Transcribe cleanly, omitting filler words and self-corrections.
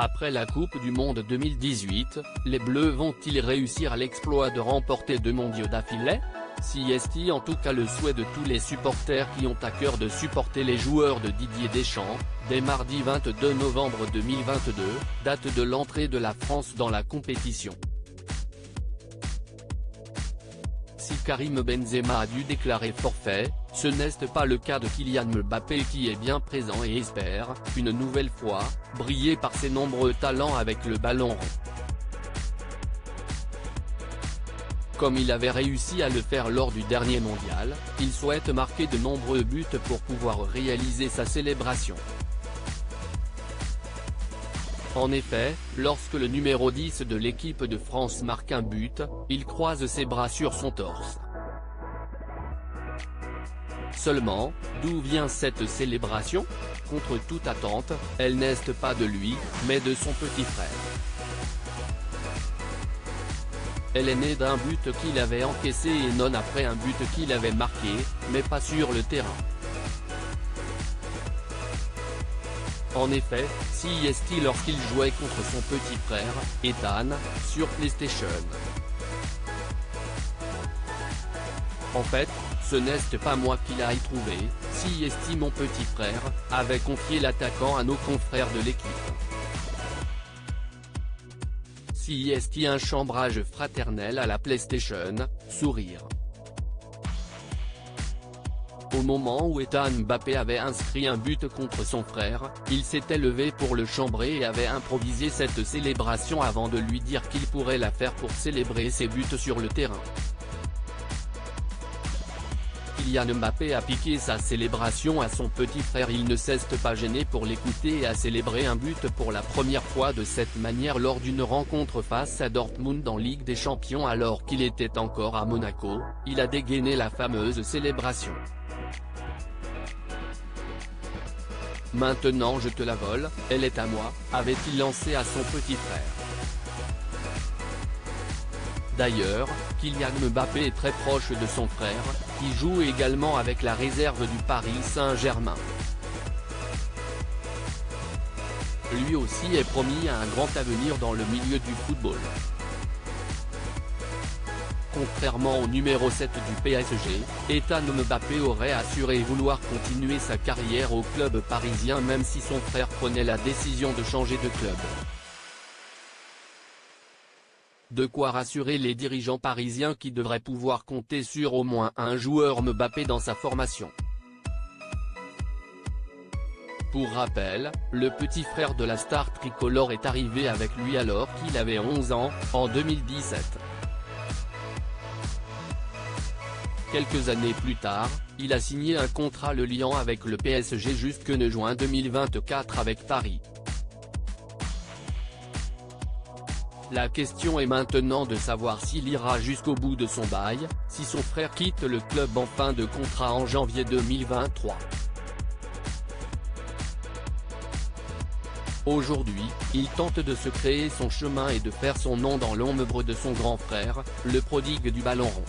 Après la Coupe du Monde 2018, les Bleus vont-ils réussir l'exploit de remporter 2 mondiaux d'affilée? Si est en tout cas le souhait de tous les supporters qui ont à cœur de supporter les joueurs de Didier Deschamps, dès mardi 22 novembre 2022, date de l'entrée de la France dans la compétition. Si Karim Benzema a dû déclarer forfait, ce n'est pas le cas de Kylian Mbappé qui est bien présent et espère, une nouvelle fois, briller par ses nombreux talents avec le ballon rond. Comme il avait réussi à le faire lors du dernier mondial, il souhaite marquer de nombreux buts pour pouvoir réaliser sa célébration. En effet, lorsque le numéro 10 de l'équipe de France marque un but, il croise ses bras sur son torse. Seulement, d'où vient cette célébration? Contre toute attente, elle n'est pas de lui, mais de son petit frère. Elle est née d'un but qu'il avait encaissé et non après un but qu'il avait marqué, mais pas sur le terrain. En effet, si est-il lorsqu'il jouait contre son petit frère, Ethan, sur PlayStation. En fait, ce n'est pas moi qui l'ai trouvé, si est mon petit frère, avait confié l'attaquant à nos confrères de l'équipe. Si est un chambrage fraternel à la PlayStation, sourire. Au moment où Ethan Mbappé avait inscrit un but contre son frère, il s'était levé pour le chambrer et avait improvisé cette célébration avant de lui dire qu'il pourrait la faire pour célébrer ses buts sur le terrain. Kylian Mbappé a piqué sa célébration à son petit frère. Il ne s'est pas gêné pour l'écouter et a célébré un but pour la première fois de cette manière lors d'une rencontre face à Dortmund en Ligue des Champions alors qu'il était encore à Monaco. Il a dégainé la fameuse célébration. Maintenant je te la vole, elle est à moi, avait-il lancé à son petit frère. D'ailleurs, Kylian Mbappé est très proche de son frère, qui joue également avec la réserve du Paris Saint-Germain. Lui aussi est promis à un grand avenir dans le milieu du football. Contrairement au numéro 7 du PSG, Ethan Mbappé aurait assuré vouloir continuer sa carrière au club parisien même si son frère prenait la décision de changer de club. De quoi rassurer les dirigeants parisiens qui devraient pouvoir compter sur au moins un joueur Mbappé dans sa formation. Pour rappel, le petit frère de la star tricolore est arrivé avec lui alors qu'il avait 11 ans, en 2017. Quelques années plus tard, il a signé un contrat le liant avec le PSG jusqu'en juin 2024 avec Paris. La question est maintenant de savoir s'il ira jusqu'au bout de son bail, si son frère quitte le club en fin de contrat en janvier 2023. Aujourd'hui, il tente de se créer son chemin et de faire son nom dans l'ombre de son grand frère, le prodigue du ballon rond.